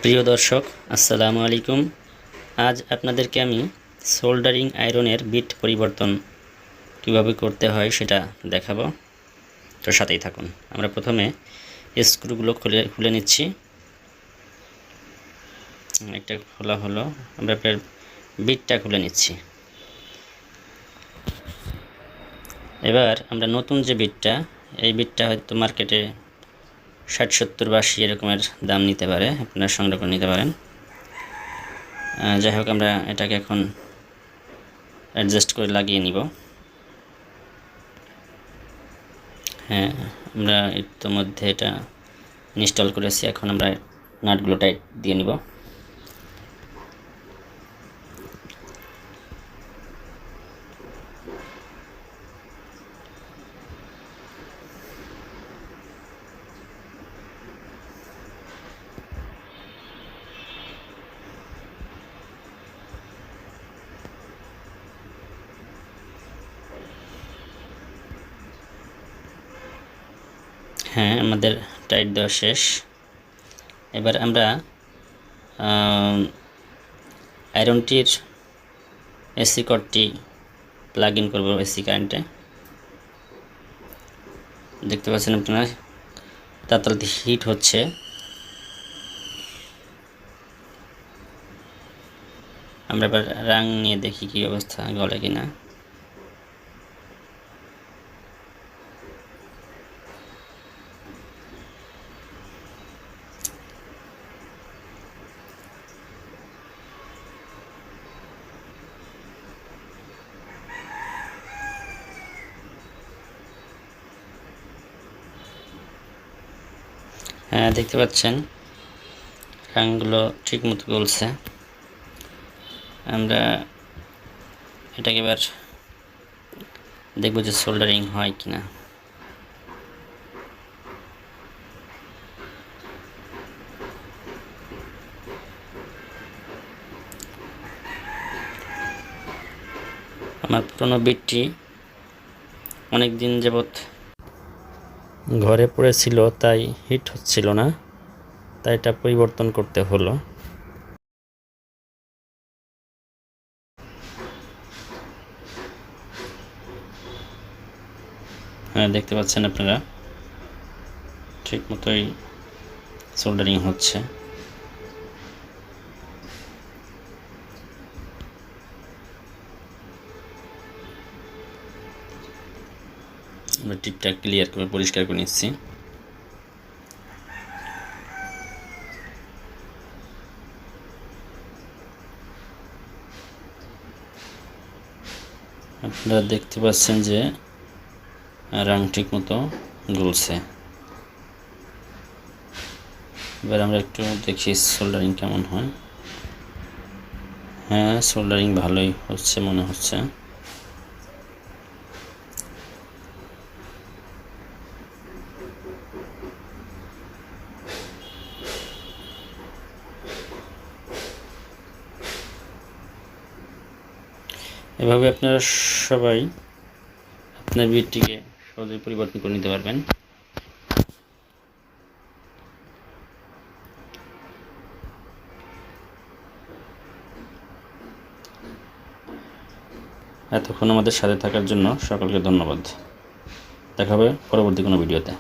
প্রিয় দর্শক, আসসালামু আলাইকুম। আজ আপনাদেরকে আমি সোল্ডারিং আয়রনের বিট পরিবর্তন কিভাবে করতে হয় সেটা দেখাবো। তো সাথেই থাকুন। আমরা প্রথমে স্ক্রুগুলো খুলে নিচ্ছি। একটা খোলা হলো, আমরা বিটটা খুলে নিচ্ছি। এবার আমরা নতুন যে বিটটা, এই বিটটা হয়তো মার্কেটে 60, 70 বা 80 এরকমের দাম নিতে পারে, আপনারা সংগ্রহ করে নিতে পারেন। যাই হোক, আমরা এটাকে এখন অ্যাডজাস্ট করে লাগিয়ে নিব। হ্যাঁ, আমরা ইতিমধ্যে এটা ইনস্টল করেছি। এখন আমরা নাটগুলো টাইট দিয়ে নিব। হ্যাঁ, আমাদের টাইট দেওয়া শেষ। এবার আমরা আয়রনটির এসি কর্ডটি প্লাগ ইন করবো এসি কারেন্টে। দেখতে পাচ্ছেন আপনারা, তাড়াতাড়ি হিট হচ্ছে। আমরা এবার রাং নিয়ে দেখি কি অবস্থা, গলে কিনা। হ্যাঁ, দেখতে পাচ্ছেন রাংগুলো ঠিক মতো গলছে। আমরা এটাকে এবার দেখব যে সোল্ডারিং হয় কিনা। আমার পুরনো বিটটি অনেক দিন যাবৎ ঘরে পড়েছিল, তাই হিট হচ্ছিল না, তাই এটা পরিবর্তন করতে হলো। হ্যাঁ, দেখতে পাচ্ছেন আপনারা, ঠিক মতোই সোল্ডারিং হচ্ছে। আমরা টিপটা ক্লিয়ার করে পরিষ্কার করে নিচ্ছি। আপনারা দেখতে পাচ্ছেন যে রাং ঠিক মতো গলছে। এবার আমরা একটু দেখি সোল্ডারিং কেমন হয়। হ্যাঁ, সোল্ডারিং ভালোই হচ্ছে মনে হচ্ছে। এভাবে আপনারা সবাই আপনার বিটটিকে সহজেই পরিবর্তন করে নিতে পারবেন। এতক্ষণ আমাদের সাথে থাকার জন্য সকলকে ধন্যবাদ। দেখা হবে পরবর্তী কোনো ভিডিওতে।